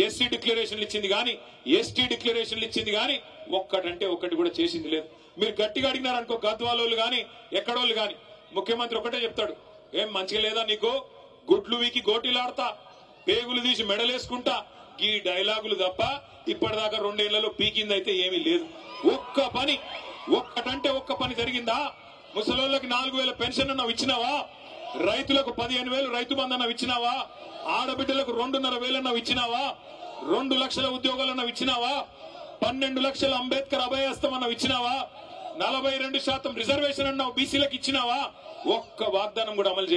ఎస్సీ డిక్లరేషన్లు ఇచ్చింది గాని, ఎస్టీ డిక్లరేషన్లు ఇచ్చింది గాని ఒక్కటంటే ఒక్కటి కూడా చేసింది లేదు. మీరు గట్టిగా అడిగినారనుకో గద్వాలోళ్ళు గాని ఎక్కడోళ్ళు గాని ముఖ్యమంత్రి ఒకటే చెప్తాడు, ఏం మంచిగా లేదా నీకు, గుడ్లు వీకి గోటీలాడతా, పేగులు తీసి మెడలేసుకుంటా, ఈ డైలాగులు తప్ప ఇప్పటిదాకా 2 ఏళ్లలో పీకిందైతే ఏమీ లేదు. ఒక్క పని, ఒక్కటంటే ఒక్క పని జరిగిందా? ముసలోళ్ళకి 4,000 పెన్షన్ అన్నావు ఇచ్చినావా? రైతులకు 15,000 రైతు బంధు అన్నావు ఇచ్చినావా? ఆడబిడ్డలకు 2,500 అన్నావు ఇచ్చినావా? 2 లక్షల ఉద్యోగాలు అన్నావు ఇచ్చినావా? 12 లక్షల అంబేద్కర్ అభయహస్తం అన్నావు ఇచ్చినావా? 42% రిజర్వేషన్ అన్నావు బీసీలకు ఇచ్చినావా? ఒక్క వాగ్దానం కూడా అమలు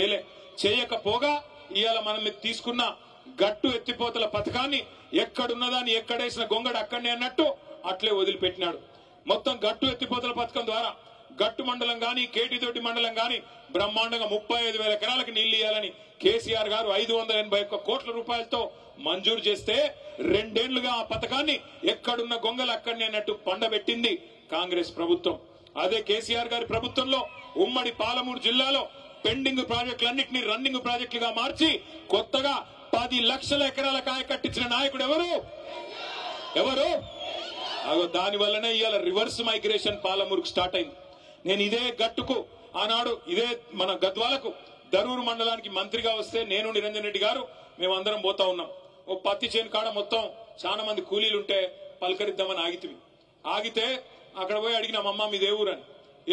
చేయకపోగా ఇవాళ మనం తీసుకున్న గట్టు ఎత్తిపోతల పథకాన్ని ఎక్కడున్నదాన్ని ఎక్కడేసిన గొంగడు అక్కడనే అన్నట్టు అట్లే వదిలిపెట్టినాడు. మొత్తం గట్టు ఎత్తిపోతల పథకం ద్వారా గట్టు మండలం గాని, కేటితోటి మండలం గాని బ్రహ్మాండంగా 35,000 ఎకరాలకు నీళ్లు ఇవ్వాలని కేసీఆర్ గారు 581 కోట్ల రూపాయలతో మంజూరు చేస్తే 2 ఏళ్లుగా ఆ పథకాన్ని ఎక్కడున్న గొంగలు అక్కడనే అన్నట్టు పండబెట్టింది కాంగ్రెస్ ప్రభుత్వం. అదే కేసీఆర్ గారి ప్రభుత్వంలో ఉమ్మడి పాలమూరు జిల్లాలో పెండింగ్ ప్రాజెక్టులన్నింటినీ రన్నింగ్ ప్రాజెక్టులుగా మార్చి కొత్తగా 10 లక్షల ఎకరాల కాయ కట్టించిన నాయకుడు ఎవరు? దాని వల్లనే ఇవాళ రివర్స్ మైగ్రేషన్ పాలమూరుకు స్టార్ట్ అయింది. నేను ఇదే గట్టుకు ఆనాడు ఇదే మన గద్వాలకు దరూరు మండలానికి మంత్రిగా వస్తే నేను నిరంజన్ రెడ్డి గారు మేమందరం పోతా ఉన్నాం. ఓ పత్తి చేను కాడ మొత్తం చాలా మంది కూలీలుంటే పలకరిద్దామని ఆగితే అక్కడ పోయి అడిగినాం, అమ్మా మీది ఏ ఊరు అని.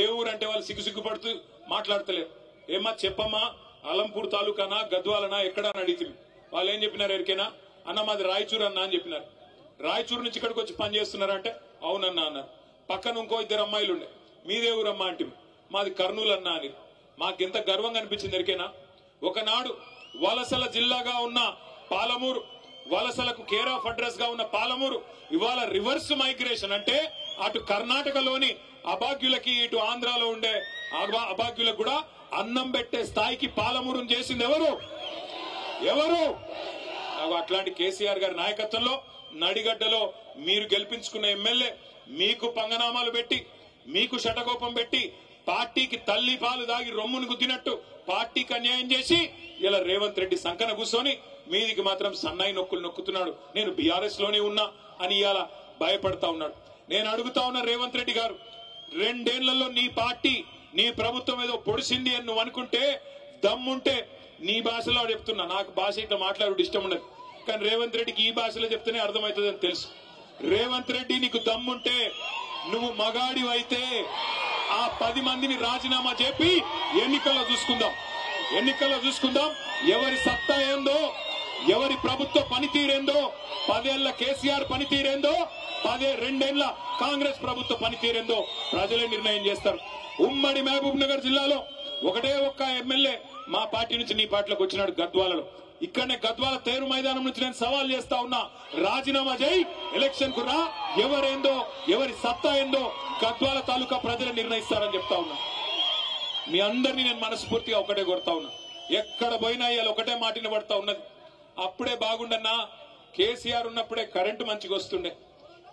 ఏ ఊరు అంటే వాళ్ళు సిగ్గుపడుతూ మాట్లాడతలేరు. ఏమ్మా చెప్పమ్మా, అలంపూర్ తాలూకానా గద్వాలనా ఎక్కడా అని అడిగితే వాళ్ళు ఏం చెప్పినారు ఎరికేనా? అన్న మాది రాయచూరు అన్నా అని చెప్పినారు. రాయచూరు నుంచి ఇక్కడికి వచ్చి పని చేస్తున్నారంటే అవునన్నా అన్నారు. పక్కన ఇంకో 2 అమ్మాయిలు ఉండే, మీదే ఊరమ్మా అంటే మాది కర్నూలు అన్నా అని. మాకెంత గర్వంగా అనిపించింది ఎరికేనా? ఒకనాడు వలసల జిల్లాగా ఉన్న పాలమూరు, వలసలకు కేర్ ఆఫ్ అడ్రస్ గా ఉన్న పాలమూరు ఇవాళ రివర్స్ మైగ్రేషన్ అంటే అటు కర్ణాటకలోని అభాగ్యులకి ఇటు ఆంధ్రాలో ఉండే అభాగ్యులకు కూడా అన్నం పెట్టే స్థాయికి పాలమూరును చేసింది ఎవరు? అట్లాంటి కేసీఆర్ గారి నాయకత్వంలో నడిగడ్డలో మీరు గెలిపించుకున్న ఎమ్మెల్యే మీకు పంగనామాలు పెట్టి, మీకు శటకోపం పెట్టి, పార్టీకి తల్లి పాలు దాగి రొమ్మును గుద్దినట్టు పార్టీకి అన్యాయం చేసి ఇలా రేవంత్ రెడ్డి సంకన కూర్చొని మీదికి మాత్రం సన్నాయి నొక్కులు నొక్కుతున్నాడు. నేను బీఆర్ఎస్ లోనే ఉన్నా అని ఇవాళ భయపడతా ఉన్నాడు. నేను అడుగుతా ఉన్నా రేవంత్ రెడ్డి గారు, 2 ఏళ్లలో నీ పార్టీ నీ ప్రభుత్వం ఏదో పొడిసింది అని నువ్వు అనుకుంటే దమ్ముంటే నీ భాషలో చెప్తున్నా, నాకు భాష ఇట్లా మాట్లాడు ఇష్టం ఉండదు, కానీ రేవంత్ రెడ్డికి ఈ భాషలో చెప్తేనే అర్థమవుతుందని తెలుసు. రేవంత్ రెడ్డి నీకు దమ్ముంటే, నువ్వు మగాడివైతే ఆ 10 మందిని రాజీనామా చెప్పి ఎన్నికల్లో చూసుకుందాం ఎవరి సత్తా ఏందో, ఎవరి ప్రభుత్వ పనితీరేందో, 10 ఏళ్ల కేసీఆర్ పనితీరేందో, 2 ఏళ్ల కాంగ్రెస్ ప్రభుత్వ పనితీరేందో ప్రజలే నిర్ణయం చేస్తారు. ఉమ్మడి మహబూబ్ నగర్ జిల్లాలో ఒకటే ఒక్క ఎమ్మెల్యే మా పార్టీ నుంచి నీ పార్టీలోకి వచ్చినాడు గద్వాలలో. ఇక్కడనే గద్వాల తేరు మైదానం నుంచి నేను సవాల్ చేస్తా ఉన్నా, రాజీనామా చేయి, ఎలక్షన్ కు రా, ఎవరేందో ఎవరి సత్తా ఏందో గద్వాల తాలూకా ప్రజలు నిర్ణయిస్తారని చెప్తా ఉన్నా. మీ అందరినీ నేను మనస్ఫూర్తిగా ఒకటే కొడతా ఉన్నా, ఎక్కడ పోయినా ఇవాళ ఒకటే మాటిని పడతా ఉన్నది. అప్పుడే బాగుండన్నా, కేసీఆర్ ఉన్నప్పుడే కరెంటు మంచిగా వస్తుండే,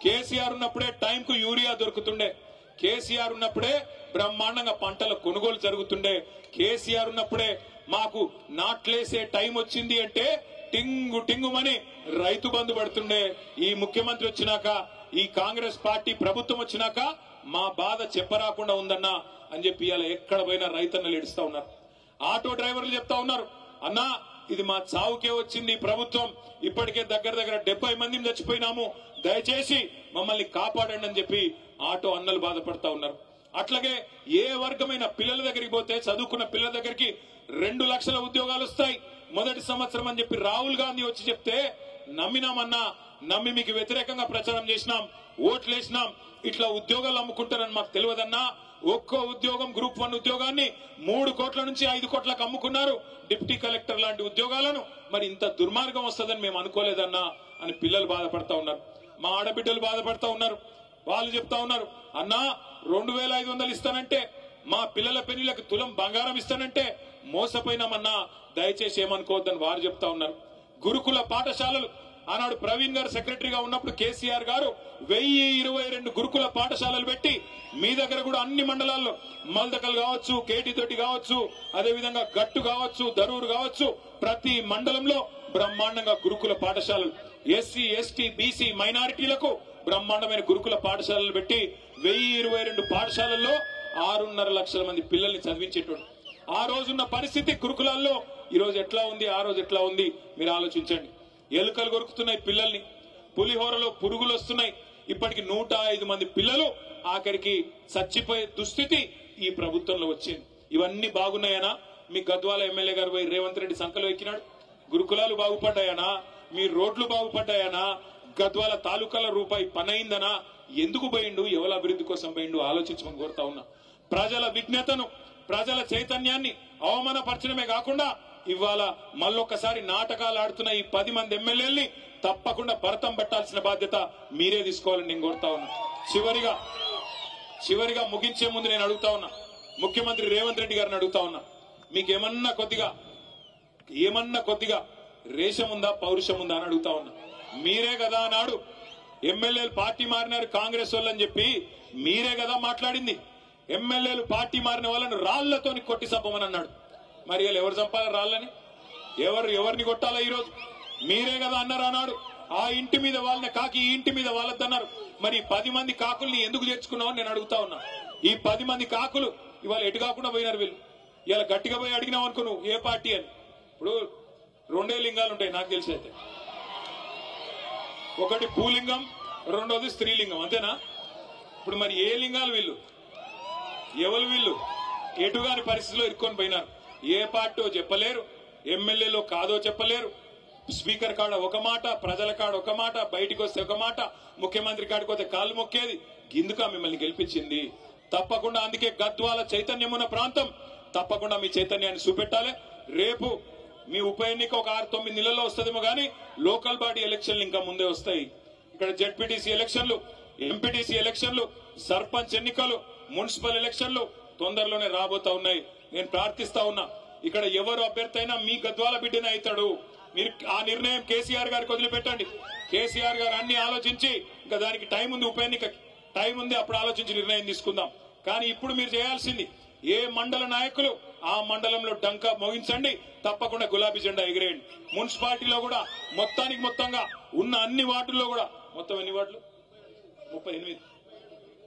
కేసీఆర్ ఉన్నప్పుడే టైంకు యూరియా దొరుకుతుండే, కేసీఆర్ ఉన్నప్పుడే బ్రహ్మాండంగా పంటల కొనుగోలు జరుగుతుండే, కేసీఆర్ ఉన్నప్పుడే మాకు నాట్లేసే టైం వచ్చింది అంటే టింగు టింగుమని రైతు బంధు పడుతుండే. ఈ ముఖ్యమంత్రి వచ్చినాక, ఈ కాంగ్రెస్ పార్టీ ప్రభుత్వం వచ్చినాక మా బాధ చెప్పరాకుండా ఉందన్నా అని చెప్పి ఇలా ఎక్కడ పోయినా రైతన్నలు ఏడుస్తా ఉన్నారు. ఆటో డ్రైవర్లు చెప్తా ఉన్నారు, అన్నా ఇది మా చావుకే వచ్చింది ప్రభుత్వం, ఇప్పటికే దగ్గర 70 మందిని చచ్చిపోయినాము, దయచేసి మమ్మల్ని కాపాడండి అని చెప్పి ఆటో అన్నలు బాధపడతా ఉన్నారు. అట్లాగే ఏ వర్గమైన పిల్లల దగ్గరికి పోతే, చదువుకున్న పిల్లల దగ్గరికి 2 లక్షల ఉద్యోగాలు వస్తాయి మొదటి సంవత్సరం అని చెప్పి రాహుల్ గాంధీ వచ్చి చెప్తే నమ్మినామన్నా, నమ్మి మీకు వ్యతిరేకంగా ప్రచారం చేసినాం, ఓట్లేసినాం. ఇట్లా ఉద్యోగాలు అమ్ముకుంటారని మాకు తెలియదన్నా. ఒక్కో ఉద్యోగం గ్రూప్ 1 ఉద్యోగాన్ని 3 కోట్ల నుంచి 5 కోట్లకు అమ్ముకున్నారు, డిప్యూటీ కలెక్టర్ లాంటి ఉద్యోగాలను. మరి ఇంత దుర్మార్గం వస్తుందని మేము అనుకోలేదన్నా అని పిల్లలు బాధపడతా ఉన్నారు, మా ఆడబిడ్డలు బాధపడతా ఉన్నారు. వాళ్ళు చెప్తా ఉన్నారు, అన్నా 2500 ఇస్తానంటే, మా పిల్లల పెళ్లిలకు తులం బంగారం ఇస్తానంటే మోసపోయినామన్నా, దయచేసి ఏమనుకోవద్దని వారు చెప్తా ఉన్నారు. గురుకుల పాఠశాలలు ఆనాడు ప్రవీణ్ గారు సెక్రటరీగా ఉన్నప్పుడు కేసీఆర్ గారు 1022 గురుకుల పాఠశాలలు పెట్టి, మీ దగ్గర కూడా అన్ని మండలాల్లో మల్దకల్ కావచ్చు, కేటీతోటి కావచ్చు, అదేవిధంగా గట్టు కావచ్చు, దరూరు కావచ్చు, ప్రతి మండలంలో బ్రహ్మాండంగా గురుకుల పాఠశాలలు, ఎస్సీ ఎస్టీ బీసీ మైనారిటీలకు బ్రహ్మాండమైన గురుకుల పాఠశాలలు పెట్టి 1022 పాఠశాలల్లో 6.5 లక్షల మంది పిల్లల్ని చదివించేటోడు. ఆ రోజున్న పరిస్థితి గురుకులాల్లో ఈ రోజు ఎట్లా ఉంది, ఆ రోజు ఎట్లా ఉంది మీరు ఆలోచించండి. ఎలుకలు కొరుకుతున్నాయి పిల్లల్ని, పులిహోరలో పురుగులు వస్తున్నాయి. ఇప్పటికి 105 మంది పిల్లలు ఆఖరికి చచ్చిపోయే దుస్థితి ఈ ప్రభుత్వంలో వచ్చింది. ఇవన్నీ బాగున్నాయనా? మీ గద్వాల ఎమ్మెల్యే గారు పోయి రేవంత్ రెడ్డి సంకలో ఎక్కినాడు. గురుకులాలు బాగుపడ్డాయనా? మీ రోడ్లు బాగుపడ్డాయనా? గద్వాల తాలూకాల రూపాయి పనైందనా? ఎందుకు పోయిండు, ఎవరి అభివృద్ధి కోసం పోయిండు ఆలోచించమని కోరుతా ఉన్నా. ప్రజల విజ్ఞతను, ప్రజల చైతన్యాన్ని అవమానపరచడమే కాకుండా ఇవాళ మళ్ళొక్కసారి నాటకాలు ఆడుతున్న ఈ 10 మంది ఎమ్మెల్యేల్ని తప్పకుండా భరతం పట్టాల్సిన బాధ్యత మీరే తీసుకోవాలని నేను కోరుతా ఉన్నా. చివరిగా ముగించే ముందు నేను అడుగుతా ఉన్నా, ముఖ్యమంత్రి రేవంత్ రెడ్డి గారిని అడుగుతా ఉన్నా, మీకు ఏమన్నా కొద్దిగా రేషం ఉందా, పౌరుషం ఉందా అని అడుగుతా ఉన్నా. మీరే కదా నాడు ఎమ్మెల్యేలు పార్టీ మారినారు కాంగ్రెస్ వాళ్ళని చెప్పి మీరే కదా మాట్లాడింది. ఎమ్మెల్యేలు పార్టీ మారిన వాళ్ళని రాళ్లతోని కొట్టి చంపమని అన్నాడు. మరి వీళ్ళు ఎవరు చంపాలి రాళ్ళని? ఎవరిని కొట్టాలా? ఈరోజు మీరే కదా అన్నారు అన్నాడు. ఆ ఇంటి మీద వాళ్ళని కాకి, ఈ ఇంటి మీద వాళ్ళద్దన్నారు. మరి 10 మంది కాకుల్ని ఎందుకు చేర్చుకున్నావని నేను అడుగుతా ఉన్నా. ఈ 10 మంది కాకులు ఇవాళ ఎటు కాకుండా పోయినారు వీళ్ళు. ఇలా గట్టిగా పోయి అడిగినావు అనుకో నువ్వు ఏ పార్టీ అని. ఇప్పుడు 2 లింగాలు ఉంటాయి నాకు తెలిసి అయితే, ఒకటి భూలింగం, రెండోది స్త్రీలింగం, అంతేనా? ఇప్పుడు మరి ఏ లింగాలు వీళ్ళు, ఎవరు వీళ్ళు? ఎటుగాని పరిస్థితిలో ఇరుక్కొని పోయినారు. ఏ పార్టీ చెప్పలేరు, ఎమ్మెల్యేలో కాదో చెప్పలేరు. స్పీకర్ కాడ ఒక మాట, ప్రజల కాడ ఒక మాట, బయటికి వస్తే ఒక మాట, ముఖ్యమంత్రి కాడికి వస్తే కాళ్ళు మొక్కేది. గిందుక మిమ్మల్ని గెలిపించింది. తప్పకుండా అందుకే గద్వాల చైతన్యం ఉన్న ప్రాంతం, తప్పకుండా మీ చైతన్యాన్ని చూపెట్టాలి. రేపు మీ ఉప ఎన్నిక ఒక 6-9 నెలల్లో వస్తుందేమో గానీ లోకల్ బాడీ ఎలక్షన్లు ఇంకా ముందే వస్తాయి. ఇక్కడ జెడ్పీటీసీ ఎలక్షన్లు, ఎంపీటీసీ ఎలక్షన్లు, సర్పంచ్ ఎన్నికలు, మున్సిపల్ ఎలక్షన్లు తొందరలోనే రాబోతా ఉన్నాయి. నేను ప్రార్థిస్తా ఉన్నా, ఇక్కడ ఎవరు అభ్యర్థి అయినా మీ గద్వాల బిడ్డనే అవుతాడు. మీరు ఆ నిర్ణయం కేసీఆర్ గారికి వదిలిపెట్టండి. కేసీఆర్ గారు అన్ని ఆలోచించి, ఇంకా దానికి టైం ఉంది, ఉప ఎన్నిక టైం ఉంది, అప్పుడు ఆలోచించి నిర్ణయం తీసుకుందాం. కానీ ఇప్పుడు మీరు చేయాల్సింది, ఏ మండల నాయకులు ఆ మండలంలో డంకా మోగించండి, తప్పకుండా గులాబీ జెండా ఎగిరేయండి. మున్సిపాలిటీలో కూడా మొత్తంగా ఉన్న అన్ని వార్డుల్లో కూడా, మొత్తం ఎన్ని వార్డులు?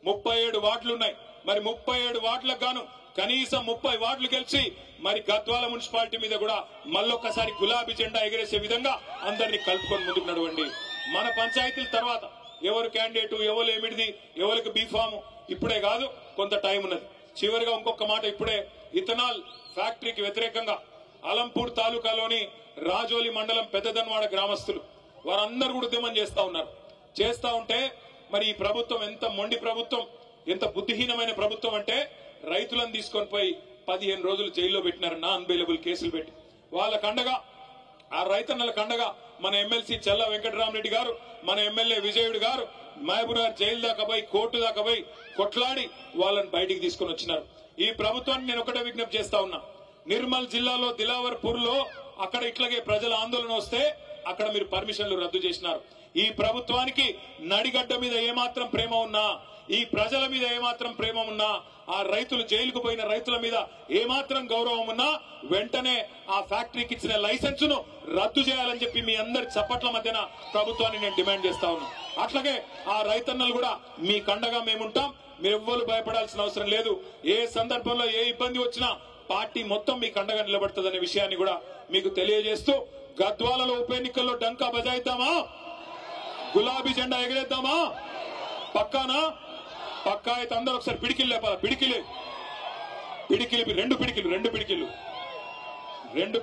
37 వార్డులు ఉన్నాయి. మరి 37 వార్డులకు గాను కనీసం 30 వార్డులు గెలిచి మరి గద్వాల మున్సిపాలిటీ మీద కూడా మళ్ళొక్కసారి గులాబీ జెండా ఎగరేసే విధంగా అందరినీ కలుపుకొని ముందుకు నడవండి. మన పంచాయతీల తర్వాత ఎవరు క్యాండిడేట్, ఎవరు ఏమిడిది, ఎవరికి బీఫామ్ ఇప్పుడే కాదు, కొంత టైం ఉన్నది. చివరిగా ఇంకొక మాట, ఇప్పుడే ఇథనాల్ ఫ్యాక్టరీకి వ్యతిరేకంగా అలంపూర్ తాలూకాలోని రాజోలి మండలం పెద్దదన్వాడ గ్రామస్తులు వారందరూ కూడా ఉద్యమం చేస్తా ఉంటే మరి ఈ ప్రభుత్వం ఎంత మొండి ప్రభుత్వం, ఎంత బుద్ధిహీనమైన ప్రభుత్వం అంటే రైతులను తీసుకొని పోయి 15 రోజులు జైల్లో పెట్టినారు, నాన్ బెయిలబుల్ కేసులు పెట్టి. వాళ్ళ కండగా, ఆ రైతన్నల కండగా మన ఎమ్మెల్సీ చెల్ల వెంకటరామరెడ్డి గారు, మన ఎమ్మెల్యే విజయుడు గారు మహబూబ్నగర్ జైలు దాకా పోయి, కోర్టు దాకా పోయి కొట్లాడి వాళ్ళని బయటికి తీసుకొని వచ్చినారు. ఈ ప్రభుత్వాన్ని నేను ఒకటే విజ్ఞప్తి చేస్తా ఉన్నా, నిర్మల్ జిల్లాలో దిలావర్పూర్ లో అక్కడ ఇట్లాగే ప్రజల ఆందోళన వస్తే అక్కడ మీరు పర్మిషన్లు రద్దు చేసినారు. ఈ ప్రభుత్వానికి నడిగడ్డ మీద ఏమాత్రం ప్రేమ ఉన్నా, ఈ ప్రజల మీద ఏమాత్రం ప్రేమ ఉన్నా, ఆ రైతులు జైలుకు పోయిన రైతుల మీద ఏమాత్రం గౌరవం ఉన్నా వెంటనే ఆ ఫ్యాక్టరీకి ఇచ్చిన లైసెన్స్ ను రద్దు చేయాలని చెప్పి మీ అందరి చప్పట్ల మధ్యన ప్రభుత్వాన్ని నేను డిమాండ్ చేస్తా ఉన్నా. అట్లాగే ఆ రైతన్నలు కూడా మీ కండగా మేముంటాం, మీరెవ్వరు భయపడాల్సిన అవసరం లేదు. ఏ సందర్భంలో ఏ ఇబ్బంది వచ్చినా పార్టీ మొత్తం మీ కండగా నిలబడుతుందనే విషయాన్ని కూడా మీకు తెలియజేస్తూ, గద్వాలలో ఉప ఎన్నికల్లో డంకా బజాయిద్దామా, గులాబీ జెండా ఎగరేద్దామా? పక్కానా? పక్కా అయితే అందరూ ఒకసారి పిడికిలు లేపాలి. పిడికిలు రెండు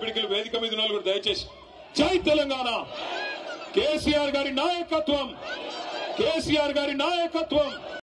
పిడికిలు వేదిక మీద ఉన్న కూడా దయచేసి జై తెలంగాణ, కేసీఆర్ గారి నాయకత్వం, కేసీఆర్ గారి నాయకత్వం.